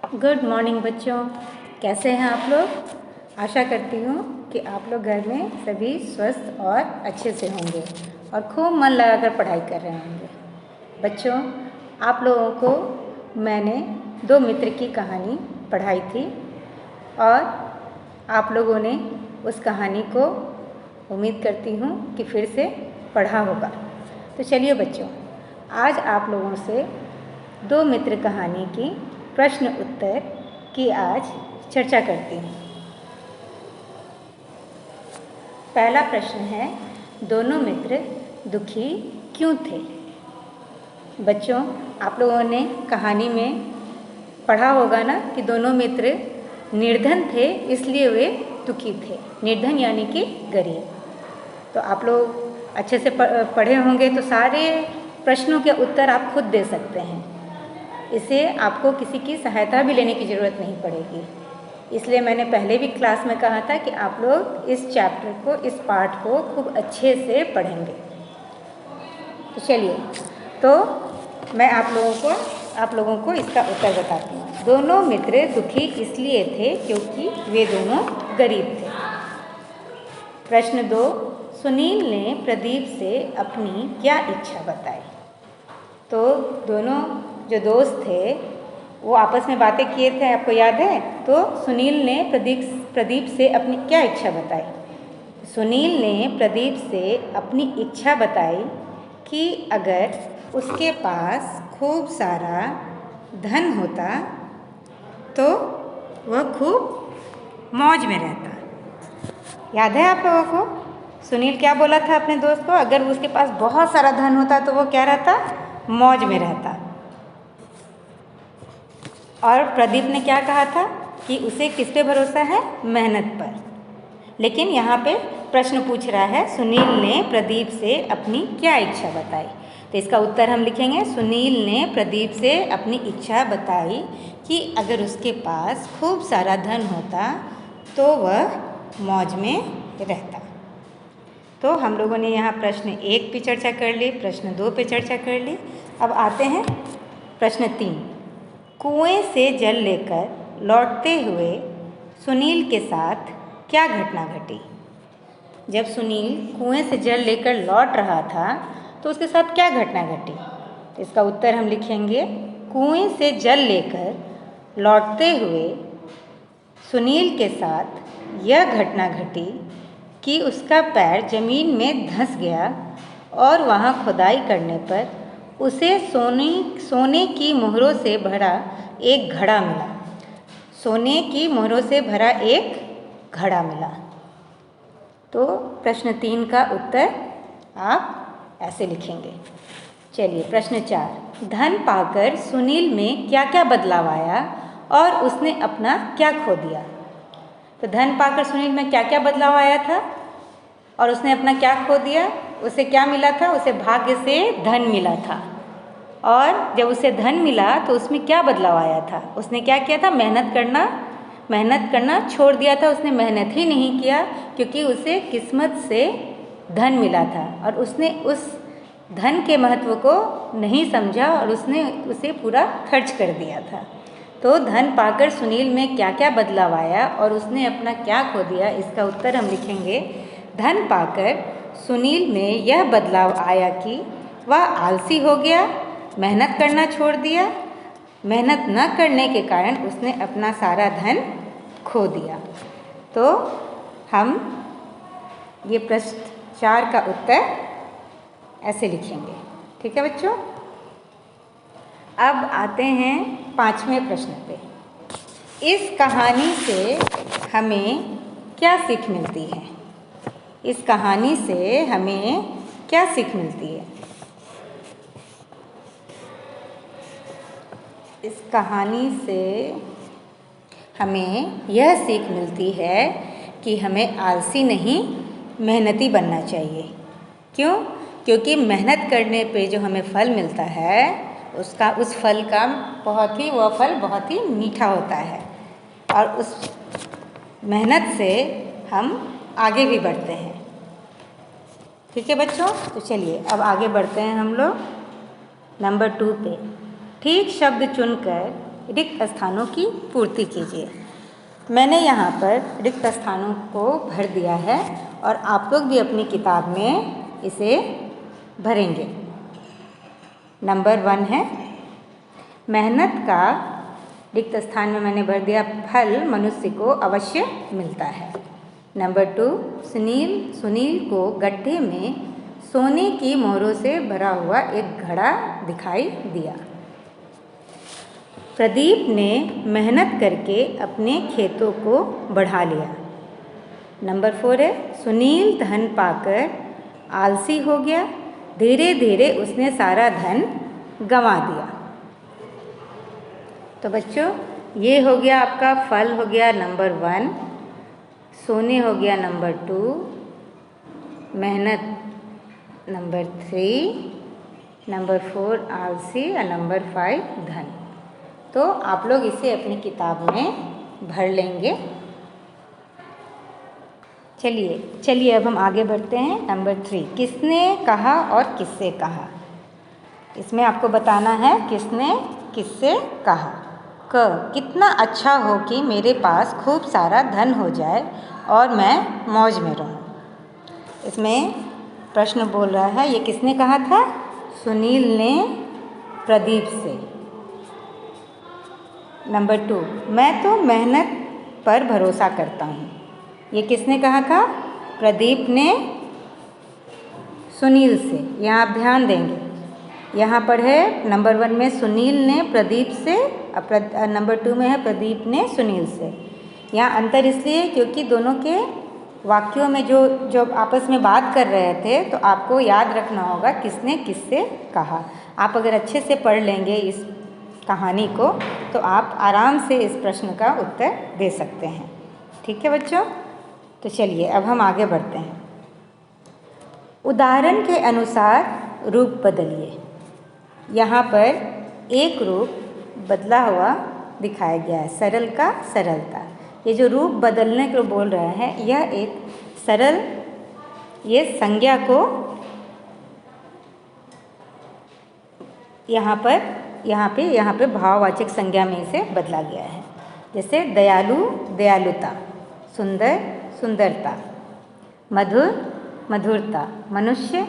Good morning बच्चों, कैसे हैं आप लोग। आशा करती हूँ कि आप लोग घर में सभी स्वस्थ और अच्छे से होंगे और खूब मन लगाकर पढ़ाई कर रहे होंगे। बच्चों, आप लोगों को मैंने दो मित्र की कहानी पढ़ाई थी और आप लोगों ने उस कहानी को उम्मीद करती हूँ कि फिर से पढ़ा होगा। तो चलिए बच्चों, आज आप लोगों से दो मित्र कहानी की प्रश्न उत्तर की आज चर्चा करती हूँ। पहला प्रश्न है, दोनों मित्र दुखी क्यों थे। बच्चों, आप लोगों ने कहानी में पढ़ा होगा ना कि दोनों मित्र निर्धन थे, इसलिए वे दुखी थे। निर्धन यानी कि गरीब। तो आप लोग अच्छे से पढ़े होंगे तो सारे प्रश्नों के उत्तर आप खुद दे सकते हैं। इसे आपको किसी की सहायता भी लेने की ज़रूरत नहीं पड़ेगी। इसलिए मैंने पहले भी क्लास में कहा था कि आप लोग इस चैप्टर को, इस पाठ को खूब अच्छे से पढ़ेंगे। तो चलिए, तो मैं आप लोगों को इसका उत्तर बताती हूँ। दोनों मित्र दुखी इसलिए थे क्योंकि वे दोनों गरीब थे। प्रश्न 2, सुनील ने प्रदीप से अपनी क्या इच्छा बताई। तो दोनों जो दोस्त थे वो आपस में बातें किए थे, आपको याद है। तो सुनील ने प्रदीप से अपनी क्या इच्छा बताई। सुनील ने प्रदीप से अपनी इच्छा बताई कि अगर उसके पास खूब सारा धन होता तो वह खूब मौज में रहता। याद है आप लोगों को, सुनील क्या बोला था अपने दोस्त को, अगर उसके पास बहुत सारा धन होता तो वो क्या रहता, मौज में रहता। और प्रदीप ने क्या कहा था कि उसे किस पे भरोसा है, मेहनत पर। लेकिन यहाँ पे प्रश्न पूछ रहा है, सुनील ने प्रदीप से अपनी क्या इच्छा बताई। तो इसका उत्तर हम लिखेंगे, सुनील ने प्रदीप से अपनी इच्छा बताई कि अगर उसके पास खूब सारा धन होता तो वह मौज में रहता। तो हम लोगों ने यहाँ प्रश्न 1 पे चर्चा कर ली, प्रश्न 2 पे चर्चा कर ली। अब आते हैं प्रश्न 3। कुएं से जल लेकर लौटते हुए सुनील के साथ क्या घटना घटी। जब सुनील कुएं से जल लेकर लौट रहा था तो उसके साथ क्या घटना घटी। इसका उत्तर हम लिखेंगे, कुएं से जल लेकर लौटते हुए सुनील के साथ यह घटना घटी कि उसका पैर जमीन में धंस गया और वहाँ खुदाई करने पर उसे सोने की मोहरों से भरा एक घड़ा मिला। सोने की मोहरों से भरा एक घड़ा मिला। तो प्रश्न 3 का उत्तर आप ऐसे लिखेंगे। चलिए प्रश्न 4, धन पाकर सुनील में क्या क्या बदलाव आया और उसने अपना क्या खो दिया। तो धन पाकर सुनील में क्या क्या बदलाव आया था और उसने अपना क्या खो दिया। उसे क्या मिला था, उसे भाग्य से धन मिला था। और जब उसे धन मिला तो उसमें क्या बदलाव आया था, उसने क्या किया था, मेहनत करना छोड़ दिया था। उसने मेहनत ही नहीं किया क्योंकि उसे किस्मत से धन मिला था और उसने उस धन के महत्व को नहीं समझा और उसने उसे पूरा खर्च कर दिया था। तो धन पाकर सुनील में क्या क्या बदलाव आया और उसने अपना क्या खो दिया, इसका उत्तर हम लिखेंगे, धन पाकर सुनील में यह बदलाव आया कि वह आलसी हो गया, मेहनत करना छोड़ दिया। मेहनत न करने के कारण उसने अपना सारा धन खो दिया। तो हम ये प्रश्न 4 का उत्तर ऐसे लिखेंगे। ठीक है बच्चों। अब आते हैं 5वें प्रश्न पे। इस कहानी से हमें क्या सीख मिलती है। इस कहानी से हमें क्या सीख मिलती है। इस कहानी से हमें यह सीख मिलती है कि हमें आलसी नहीं, मेहनती बनना चाहिए। क्यों? क्योंकि मेहनत करने पे जो हमें फल मिलता है उस फल का वह फल बहुत ही मीठा होता है और उस मेहनत से हम आगे भी बढ़ते हैं। ठीक है बच्चों। तो चलिए अब आगे बढ़ते हैं हम लोग नंबर 2 पे। ठीक शब्द चुनकर रिक्त स्थानों की पूर्ति कीजिए। मैंने यहाँ पर रिक्त स्थानों को भर दिया है और आप लोग भी अपनी किताब में इसे भरेंगे। नंबर 1 है मेहनत का रिक्त स्थान में मैंने भर दिया, फल मनुष्य को अवश्य मिलता है। नंबर 2 सुनील को गड्ढे में सोने की मोहरों से भरा हुआ एक घड़ा दिखाई दिया। प्रदीप ने मेहनत करके अपने खेतों को बढ़ा लिया। नंबर 4 है सुनील धन पाकर आलसी हो गया, धीरे धीरे उसने सारा धन गंवा दिया। तो बच्चों ये हो गया आपका फल हो गया नंबर 1, सोने हो गया नंबर 2, मेहनत नंबर 3, नंबर 4 आलसी और नंबर 5 धन। तो आप लोग इसे अपनी किताब में भर लेंगे। चलिए अब हम आगे बढ़ते हैं। नंबर 3 किसने कहा और किससे कहा। इसमें आपको बताना है किसने किससे कहा। कितना अच्छा हो कि मेरे पास खूब सारा धन हो जाए और मैं मौज में रहूं। इसमें प्रश्न बोल रहा है ये किसने कहा था, सुनील ने प्रदीप से। नंबर 2 मैं तो मेहनत पर भरोसा करता हूँ। ये किसने कहा था, प्रदीप ने सुनील से। यहाँ आप ध्यान देंगे, यहाँ पर है नंबर 1 में सुनील ने प्रदीप से, नंबर 2 में है प्रदीप ने सुनील से। यहाँ अंतर इसलिए क्योंकि दोनों के वाक्यों में जो आपस में बात कर रहे थे, तो आपको याद रखना होगा किसने किससे कहा। आप अगर अच्छे से पढ़ लेंगे इस कहानी को तो आप आराम से इस प्रश्न का उत्तर दे सकते हैं। ठीक है बच्चों, तो चलिए अब हम आगे बढ़ते हैं। उदाहरण के अनुसार रूप बदलिए। यहाँ पर एक रूप बदला हुआ दिखाया गया है, सरल का सरलता। ये जो रूप बदलने को बोल रहा है यह एक सरल, ये संज्ञा को यहाँ पे भाववाचक संज्ञा में इसे बदला गया है। जैसे दयालु दयालुता, सुंदर सुंदरता, मधुर मधुरता, मनुष्य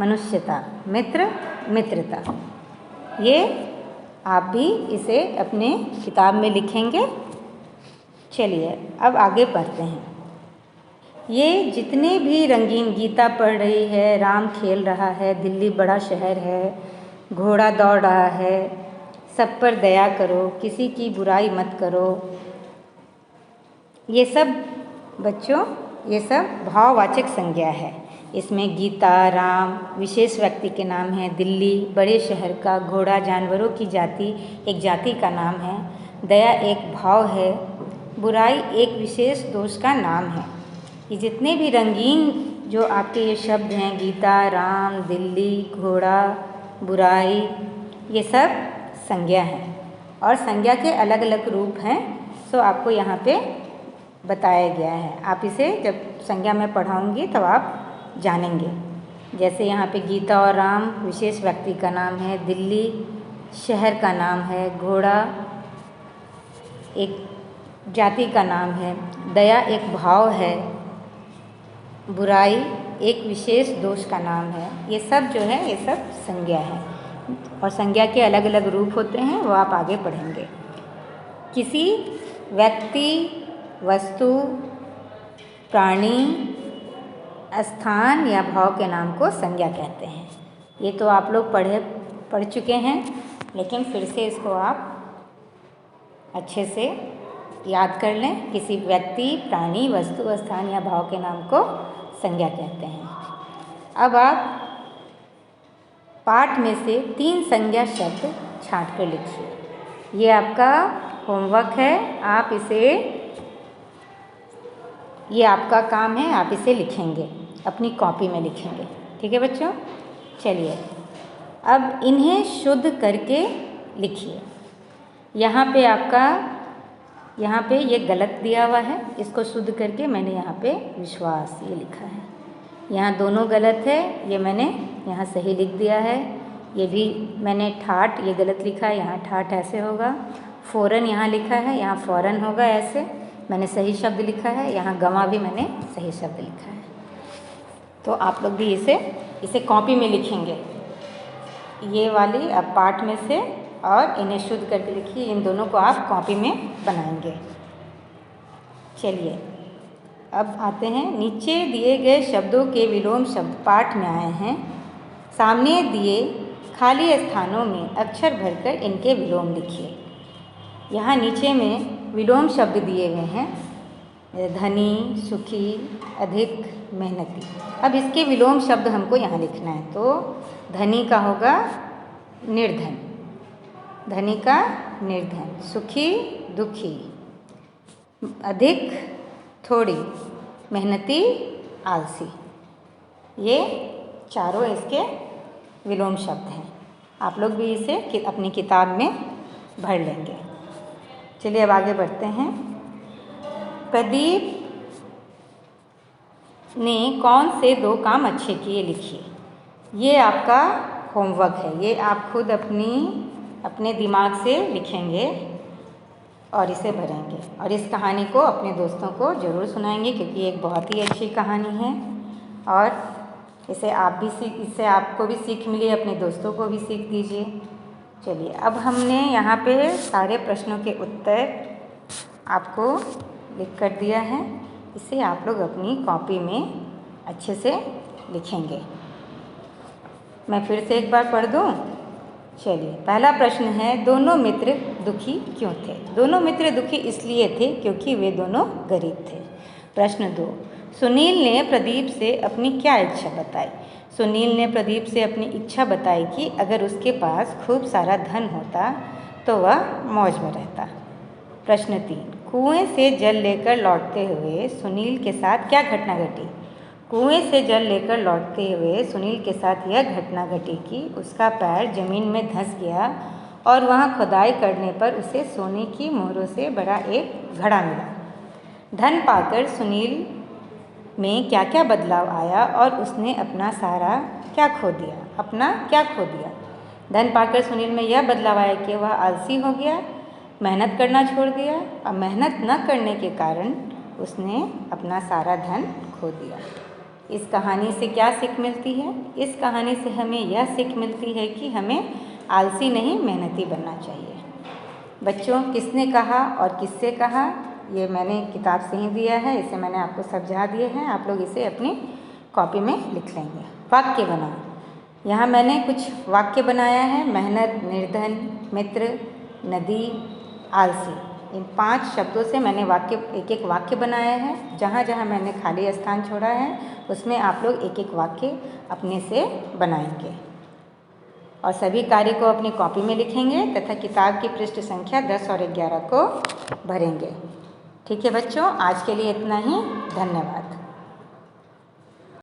मनुष्यता, मित्र मित्रता। ये आप भी इसे अपने किताब में लिखेंगे। चलिए अब आगे पढ़ते हैं। ये जितने भी रंगीन गीता पढ़ रही है, राम खेल रहा है, दिल्ली बड़ा शहर है, घोड़ा दौड़ रहा है, सब पर दया करो, किसी की बुराई मत करो। ये सब बच्चों, ये सब भाववाचक संज्ञा है। इसमें गीता, राम विशेष व्यक्ति के नाम है, दिल्ली बड़े शहर का, घोड़ा जानवरों की जाति, एक जाति का नाम है, दया एक भाव है, बुराई एक विशेष दोष का नाम है। ये जितने भी रंगीन जो आपके ये शब्द हैं, गीता, राम, दिल्ली, घोड़ा, बुराई, ये सब संज्ञा हैं और संज्ञा के अलग अलग रूप हैं। सो आपको यहाँ पे बताया गया है। आप इसे जब संज्ञा में पढ़ाऊँगी तब आप जानेंगे। जैसे यहाँ पे गीता और राम विशेष व्यक्ति का नाम है, दिल्ली शहर का नाम है, घोड़ा एक जाति का नाम है, दया एक भाव है, बुराई एक विशेष दोष का नाम है। ये सब जो है ये सब संज्ञा है और संज्ञा के अलग अलग रूप होते हैं, वो आप आगे पढ़ेंगे। किसी व्यक्ति, वस्तु, प्राणी, स्थान या भाव के नाम को संज्ञा कहते हैं। ये तो आप लोग पढ़ चुके हैं, लेकिन फिर से इसको आप अच्छे से याद कर लें। किसी व्यक्ति, प्राणी, वस्तु, स्थान या भाव के नाम को संज्ञा कहते हैं। अब आप पाठ में से 3 संज्ञा शब्द छांट कर लिखिए। ये आपका होमवर्क है, आप इसे, ये आपका काम है, आप इसे लिखेंगे, अपनी कॉपी में लिखेंगे। ठीक है बच्चों, चलिए अब इन्हें शुद्ध करके लिखिए। यहाँ पे ये गलत दिया हुआ है, इसको शुद्ध करके मैंने यहाँ पे विश्वास ये लिखा है। यहाँ दोनों गलत है, ये मैंने यहाँ सही लिख दिया है। ये भी मैंने ठाठ ये गलत लिखा है, यहाँ ठाठ ऐसे होगा। फ़ौरन यहाँ लिखा है, यहाँ फ़ौरन होगा ऐसे, मैंने सही शब्द लिखा है, यहाँ गंवा भी मैंने सही शब्द लिखा है। तो आप लोग भी इसे कॉपी में लिखेंगे, ये वाली अब पाठ में से, और इन्हें शुद्ध करके लिखिए। इन दोनों को आप कॉपी में बनाएंगे। चलिए अब आते हैं, नीचे दिए गए शब्दों के विलोम शब्द पाठ में आए हैं। सामने दिए खाली स्थानों में अक्षर भरकर इनके विलोम लिखिए। यहाँ नीचे में विलोम शब्द दिए गए हैं, धनी, सुखी, अधिक, मेहनती। अब इसके विलोम शब्द हमको यहाँ लिखना है। तो धनी का होगा निर्धन, धनी का निर्धन, सुखी दुखी, अधिक थोड़ी, मेहनती आलसी। ये चारों इसके विलोम शब्द हैं। आप लोग भी इसे अपनी किताब में भर लेंगे। चलिए अब आगे बढ़ते हैं। प्रदीप ने कौन से 2 काम अच्छे किए लिखिए। ये आपका होमवर्क है, ये आप खुद अपने दिमाग से लिखेंगे और इसे भरेंगे, और इस कहानी को अपने दोस्तों को ज़रूर सुनाएंगे, क्योंकि ये एक बहुत ही अच्छी कहानी है और इससे आपको भी सीख मिली, अपने दोस्तों को भी सीख दीजिए। चलिए अब हमने यहाँ पे सारे प्रश्नों के उत्तर आपको लिख कर दिया है। इसे आप लोग अपनी कॉपी में अच्छे से लिखेंगे। मैं फिर से एक बार पढ़ दूँ। चलिए पहला प्रश्न है, दोनों मित्र दुखी क्यों थे। दोनों मित्र दुखी इसलिए थे क्योंकि वे दोनों गरीब थे। प्रश्न 2, सुनील ने प्रदीप से अपनी क्या इच्छा बताई। सुनील ने प्रदीप से अपनी इच्छा बताई कि अगर उसके पास खूब सारा धन होता तो वह मौज में रहता। प्रश्न 3, कुएं से जल लेकर लौटते हुए सुनील के साथ क्या घटना घटी। कुएं से जल लेकर लौटते हुए सुनील के साथ यह घटना घटी कि उसका पैर जमीन में धंस गया और वहाँ खुदाई करने पर उसे सोने की मोहरों से भरा एक घड़ा मिला। धन पाकर सुनील में क्या क्या बदलाव आया और उसने अपना सारा क्या खो दिया। धन पाकर सुनील में यह बदलाव आया कि वह आलसी हो गया, मेहनत करना छोड़ दिया, और मेहनत न करने के कारण उसने अपना सारा धन खो दिया। इस कहानी से क्या सीख मिलती है। इस कहानी से हमें यह सीख मिलती है कि हमें आलसी नहीं मेहनती बनना चाहिए। बच्चों, किसने कहा और किससे कहा, ये मैंने किताब से ही दिया है, इसे मैंने आपको समझा दिए हैं। आप लोग इसे अपनी कॉपी में लिख लेंगे। वाक्य बनाओ। यहाँ मैंने कुछ वाक्य बनाया है, मेहनत, निर्धन, मित्र, नदी, आलसी। इन 5 शब्दों से मैंने एक वाक्य बनाया है। जहाँ जहाँ मैंने खाली स्थान छोड़ा है उसमें आप लोग एक वाक्य अपने से बनाएंगे और सभी कार्य को अपनी कॉपी में लिखेंगे तथा किताब की पृष्ठ संख्या 10 और 11 को भरेंगे। ठीक है बच्चों, आज के लिए इतना ही। धन्यवाद।